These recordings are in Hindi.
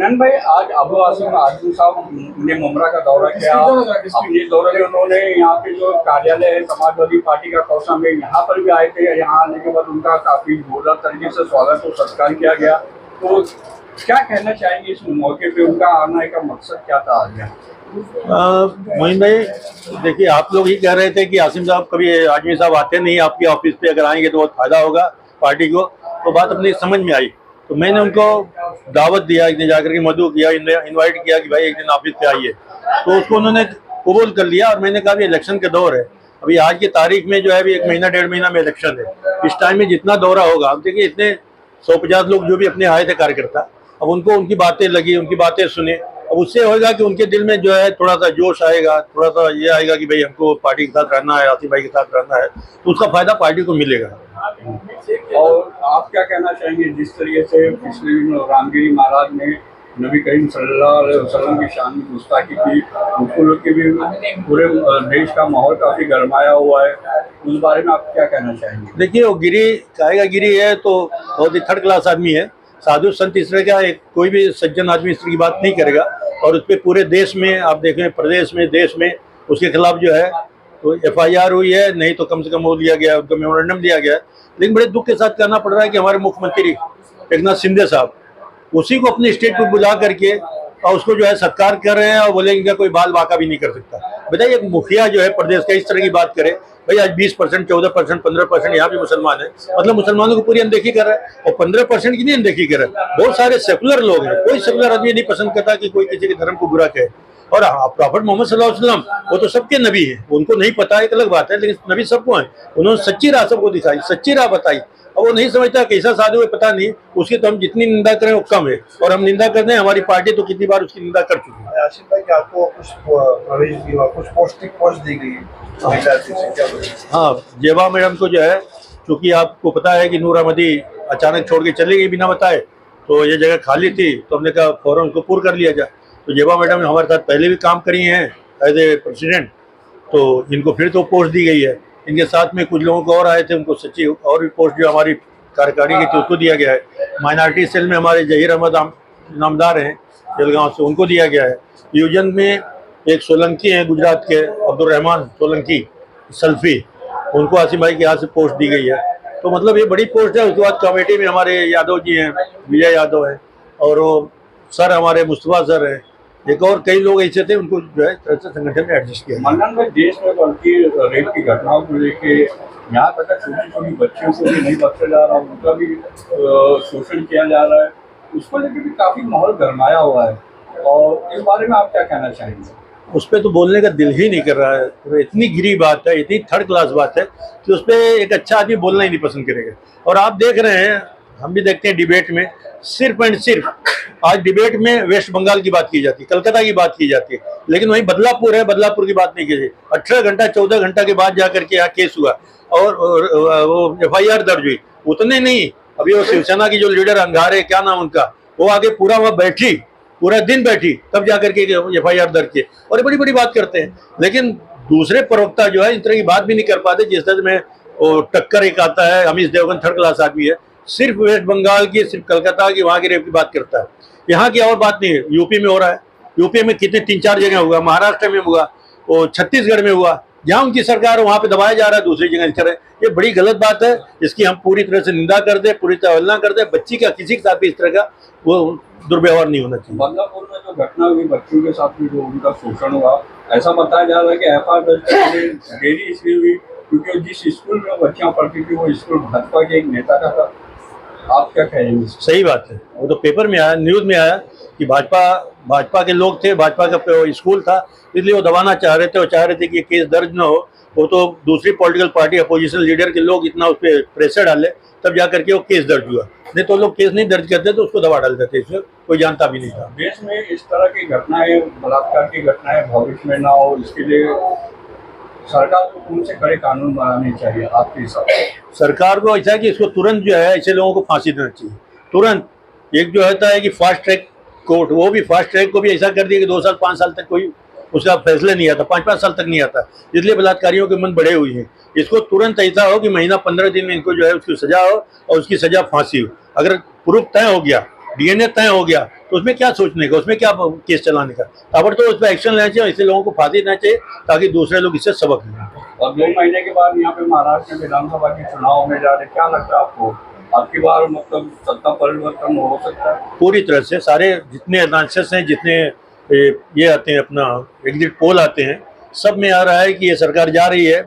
मनन भाई, आज अबू आसिम आजमी साहब ने मुमरा का दौरा किया। अपने दौरे में उन्होंने यहाँ पे जो कार्यालय है समाजवादी पार्टी का कौसा में, यहाँ पर भी आए थे। यहाँ आने के बाद उनका काफी जोरदार तरीके से स्वागत और सत्कार किया गया। तो क्या कहना चाहेंगे इस मौके पे, उनका आने का मकसद क्या था आज यहाँ? मोइन भाई, देखिए, आप लोग ही कह रहे थे कि आसिम साहब कभी आजमी साहब आते नहीं आपके ऑफिस पे, अगर आएंगे तो बहुत फायदा होगा पार्टी को। तो बात अपनी समझ में आई, तो मैंने उनको दावत दिया, एक दिन जाकर के मधु किया, इनवाइट किया कि भाई एक दिन ऑफिस पे आइए। तो उसको उन्होंने कबूल कर लिया। और मैंने कहा भी इलेक्शन के दौर है, अभी आज की तारीख में जो है अभी 1 महीना 1.5 महीना में इलेक्शन है। इस टाइम में जितना दौरा होगा, अब देखिए इतने 150 लोग जो भी अपने आए थे कार्यकर्ता, अब उनको उनकी बातें लगी, उनकी बातें सुने। अब उससे होगा कि उनके दिल में जो है थोड़ा सा जोश आएगा, थोड़ा सा ये आएगा कि भाई हमको पार्टी के साथ रहना है, आसिफ भाई के साथ रहना है, तो उसका फायदा पार्टी को मिलेगा। और आप क्या कहना चाहेंगे, जिस तरीके से पिछले दिनों रामगिरी महाराज ने नबी करीम सल्लल्लाहु अलैहि वसल्लम की शान में गुस्ताखी की, उसको लोग के भी पूरे देश का माहौल काफी गरमाया हुआ है, उस बारे में आप क्या कहना चाहेंगे? देखिए, वो गिरी है तो बहुत ही थर्ड क्लास आदमी है। साधु संत इस तरह का कोई भी सज्जन आदमी इस तरह की बात नहीं करेगा। और उस पर पूरे देश में आप देखें, प्रदेश में, देश में उसके खिलाफ जो है तो FIR हुई है, नहीं तो कम से कम वो लिया गया, उनको मेमोरेंडम दिया गया। लेकिन बड़े दुख के साथ कहना पड़ रहा है कि हमारे मुख्यमंत्री एकनाथ शिंदे साहब उसी को अपने स्टेट पर बुला करके और उसको जो है सत्कार कर रहे हैं और बोले इनका कोई बाल बाका भी नहीं कर सकता। बताइए, एक मुखिया जो है प्रदेश का इस तरह की बात करे। भाई आज 20%, 14%, 15% यहाँ भी मुसलमान है, मतलब मुसलमानों को पूरी अनदेखी कर रहा है। और 15% की नहीं अनदेखी कर रहा है, बहुत सारे सेकुलर लोग हैं। कोई सेकुलर आदमी नहीं पसंद करता कि कोई किसी के धर्म को बुरा कहे। और प्रॉफेट मोहम्मद सल्लल्लाहु अलैहि वसल्लम वो तो सबके नबी है, उनको नहीं पता एक अलग बात है, लेकिन नबी सबको है। उन्होंने सच्ची राह सबको दिखाई, सच्ची राह बताई। अब वो नहीं समझता कैसा साधु है पता नहीं, उसकी तो हम जितनी निंदा करें वो कम है। और हम निंदा करते हैं, हमारी पार्टी तो कितनी बार उसकी निंदा कर चुकी है। आसिफ भाई, क्या आपको कुछ प्रवेश दिया, कुछ पौष्टिक पोस्ट दी गई है? हाँ, जेबा मैडम को जो है, क्योंकि आपको पता है कि नूर अहमदी अचानक छोड़ के चली गई बिना बताए, तो ये जगह खाली थी, तो हमने कहा फौरन उसको पूरा कर लिया जाए। तो जेबा मैडम हमारे साथ पहले भी काम करी हैं एज ए प्रेसिडेंट, तो इनको फिर तो पोस्ट दी गई है। इनके साथ में कुछ लोगों को और आए थे, उनको सचिव और भी पोस्ट जो हमारी कार्यकारिणी की थी उसको दिया गया है। माइनॉरिटी सेल में हमारे जहीर अहमद नामदार हैं जलगांव से, उनको दिया गया है। यूजन में एक सोलंकी हैं गुजरात के, अब्दुल रहमान सोलंकी सल्फी, उनको आसिम भाई के यहाँ से पोस्ट दी गई है। तो मतलब ये बड़ी पोस्ट है। उसके बाद कमेटी में हमारे यादव जी हैं, विजय यादव है, और वो सर हमारे मुस्तफा सर हैं, एक और कई लोग ऐसे थे, उनको जो है तरह से संगठन में एडजस्ट किया। मनन में देश में बढ़ती रेप की घटनाओं को लेके यहाँ तक छोटी छोटी बच्चियों को भी नहीं बख्शा जा रहा, उनका भी शोषण किया जा रहा है, उसको लेके भी काफी माहौल गरमाया हुआ है। और इस बारे में आप क्या कहना चाहेंगे? उस पर तो बोलने का दिल ही नहीं कर रहा है। तो इतनी गिरी बात है, इतनी थर्ड क्लास बात है कि उस पर एक अच्छा आदमी बोलना ही नहीं पसंद करेगा। और आप देख रहे हैं, हम भी देखते हैं डिबेट में, सिर्फ एंड सिर्फ आज डिबेट में वेस्ट बंगाल की बात की जाती है, कलकत्ता की बात की जाती है, लेकिन वहीं बदलापुर है, बदलापुर की बात नहीं की जाती। 18 घंटा 14 घंटा के बाद जाकर के यहाँ केस हुआ और वो FIR दर्ज हुई। उतने नहीं, अभी वो शिवसेना की जो लीडर अंगारे, क्या नाम उनका, वो आगे पूरा वहाँ बैठी, पूरा दिन बैठी, तब जाकर के FIR दर्ज किए। और बड़ी बड़ी बात करते हैं, लेकिन दूसरे प्रवक्ता जो है इस तरह की बात भी नहीं कर पाते। जिस तरह में वो टक्कर एक आता है, अमीश देवगन थर्ड क्लास आदमी है, सिर्फ वेस्ट बंगाल की, सिर्फ कलकत्ता की, वहाँ की रेप की बात करता है। यहाँ की और बात नहीं है। यूपी में हो रहा है, यूपी में कितने 3-4 जगह हुआ, महाराष्ट्र में हुआ, वो छत्तीसगढ़ में हुआ, जहाँ उनकी सरकार वहाँ पे दबाया जा रहा है, दूसरी जगह इस तरह। ये बड़ी गलत बात है, इसकी हम पूरी तरह से निंदा कर दे, पूरी तरह अवहेलना कर दे। बच्ची का किसी के साथ भी इस तरह का वो दुर्व्यवहार नहीं होना चाहिए। बदलापुर में जो घटना हुई, बच्चों के साथ भी जो उनका शोषण हुआ, ऐसा बताया जा रहा है कि FIR दर्ज देरी इसलिए हुई क्योंकि जिस स्कूल में बच्चियां पढ़ती थी वो स्कूल भाजपा के एक नेता का था। आप क्या कहेंगे? सही बात है, वो तो पेपर में आया, न्यूज में आया कि भाजपा के लोग थे, भाजपा का स्कूल था, इसलिए वो दबाना चाह रहे थे। वो चाह रहे थे कि केस दर्ज न हो। वो तो दूसरी पॉलिटिकल पार्टी, अपोजिशन लीडर के लोग इतना उस पर प्रेशर डाले, तब जाकर के वो केस दर्ज हुआ। नहीं तो लोग केस नहीं दर्ज करते तो उसको दबा डाल देते, इसमें कोई जानता भी नहीं था। देश में इस तरह की घटनाएं, बलात्कार की घटनाएं भविष्य में ना हो, इसके लिए सरकार को कौन से कड़े कानून बनाने चाहिए आपके हिसाब से? सरकार को ऐसा है कि इसको तुरंत जो है ऐसे लोगों को फांसी देना चाहिए, तुरंत। एक जो होता है कि फास्ट ट्रैक कोर्ट, वो भी फास्ट ट्रैक को भी ऐसा कर दिया कि 2 साल 5 साल तक कोई उसका फैसला नहीं आता, 5-5 साल तक नहीं आता, इसलिए बलात्कारियों के मन बढ़े हुए हैं। इसको तुरंत ऐसा हो कि महीना 15 दिन में इनको जो है उसकी सजा हो और उसकी सजा फांसी हो। अगर प्रूफ तय हो गया, डीएनए तय हो गया तो उसमें क्या सोचने का, उसमें क्या केस चलाने का। ताबड़तोड़ उस पर एक्शन लेना चाहिए, इसलिए लोगों को फांसी देना चाहिए ताकि दूसरे लोग इससे सबक लें। और 2 महीने के बाद यहाँ पे महाराष्ट्र में विधानसभा के चुनाव होने जा रहे, क्या लगता है आपको आपकी बार मतलब सत्ता परिवर्तन हो सकता है? पूरी तरह से सारे जितने एनालिसिस हैं, जितने ये आते हैं अपना एग्जिट पोल आते हैं, सब में आ रहा है कि ये सरकार जा रही है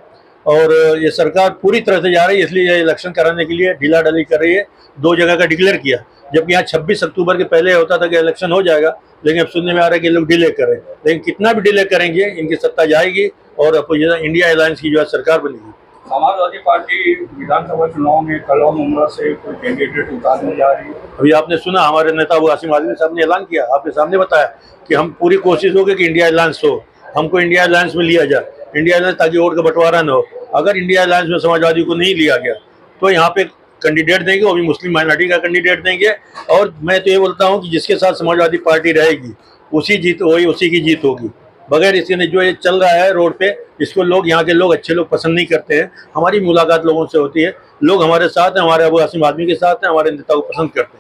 और ये सरकार पूरी तरह से जा रही है, इसलिए ये इलेक्शन कराने के लिए ढीला ढाली कर रही है। 2 जगह का डिक्लेयर किया, जबकि यहाँ 26 अक्टूबर के पहले होता था कि इलेक्शन हो जाएगा, लेकिन अब सुनने में आ रहा है कि लोग डिले कर रहे हैं। लेकिन कितना भी डिले करेंगे इनकी सत्ता जाएगी और अपोजिशन इंडिया अलायंस की जो है सरकार बनेगी। समाजवादी पार्टी विधानसभा चुनाव में कलवा मुमरा से कोई कैंडिडेट उतारने जा रही है। अभी आपने सुना हमारे नेता अबू आसिम आजमी साहब ने ऐलान किया, आपके सामने बताया कि हम पूरी कोशिश होगी कि इंडिया अलायंस हो, हमको इंडिया अलायंस में लिया जाए, इंडिया अलायंस ताकि वोट का बंटवारा न हो। अगर इंडिया अलायंस में समाजवादी को नहीं लिया गया तो यहाँ पे कैंडिडेट देंगे, वो भी मुस्लिम माइनॉरिटी का कैंडिडेट देंगे। और मैं तो ये बोलता हूँ कि जिसके साथ समाजवादी पार्टी रहेगी उसी जीत होगी, उसी की जीत होगी। बगैर इसके जो ये चल रहा है रोड पे, इसको लोग, यहाँ के लोग, अच्छे लोग पसंद नहीं करते हैं। हमारी मुलाकात लोगों से होती है, लोग हमारे साथ हैं, हमारे अबू आसिम आदमी के साथ हैं, हमारे नेता को पसंद करते हैं।